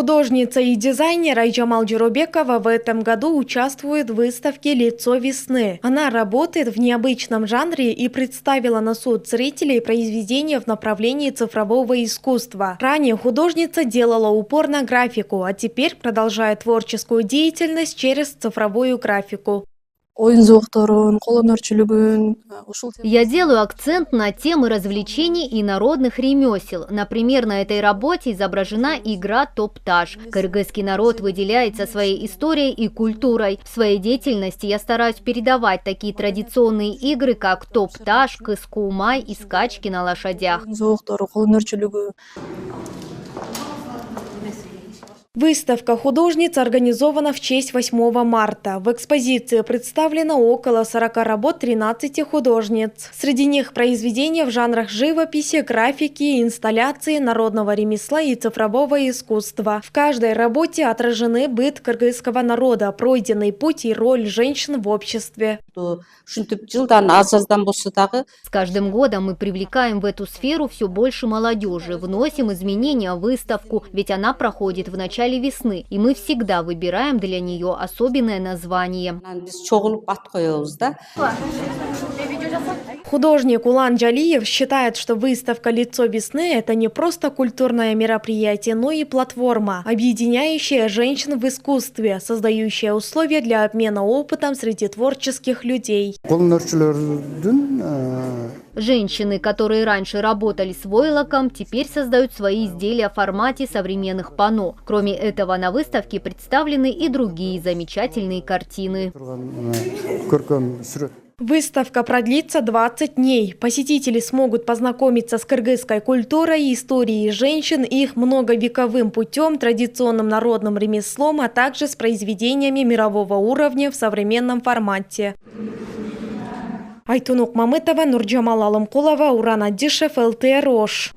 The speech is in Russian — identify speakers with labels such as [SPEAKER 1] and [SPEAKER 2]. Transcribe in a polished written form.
[SPEAKER 1] Художница и дизайнер Айжамал Джуробекова в этом году участвует в выставке «Лицо весны». Она работает в необычном жанре и представила на суд зрителей произведения в направлении цифрового искусства. Ранее художница делала упор на графику, а теперь продолжает творческую деятельность через цифровую графику.
[SPEAKER 2] Я делаю акцент на темы развлечений и народных ремесел. Например, на этой работе изображена игра «Топ-таш». Кыргызский народ выделяется своей историей и культурой. В своей деятельности я стараюсь передавать такие традиционные игры, как «Топ-таш», «Кыс-куумай» и скачки на лошадях.
[SPEAKER 1] Выставка художниц организована в честь 8 марта. В экспозиции представлено около 40 работ 13 художниц. Среди них произведения в жанрах живописи, графики, инсталляции, народного ремесла и цифрового искусства. В каждой работе отражены быт кыргызского народа, пройденный путь и роль женщин в обществе.
[SPEAKER 2] С каждым годом мы привлекаем в эту сферу все больше молодежи, вносим изменения в выставку, ведь она проходит в начале весны, и мы всегда выбираем для нее особенное название.
[SPEAKER 1] Художник Улан Джалиев считает, что выставка «Лицо весны» – это не просто культурное мероприятие, но и платформа, объединяющая женщин в искусстве, создающая условия для обмена опытом среди творческих людей.
[SPEAKER 2] Женщины, которые раньше работали с войлоком, теперь создают свои изделия в формате современных панно. Кроме этого, на выставке представлены и другие замечательные картины.
[SPEAKER 1] Выставка продлится 20 дней. Посетители смогут познакомиться с кыргызской культурой, историей женщин, их многовековым путем, традиционным народным ремеслом, а также с произведениями мирового уровня в современном формате. Айтунук Мамытова, Нурджамал Алымкулова, Уран Аддишев, ЛТР Ош.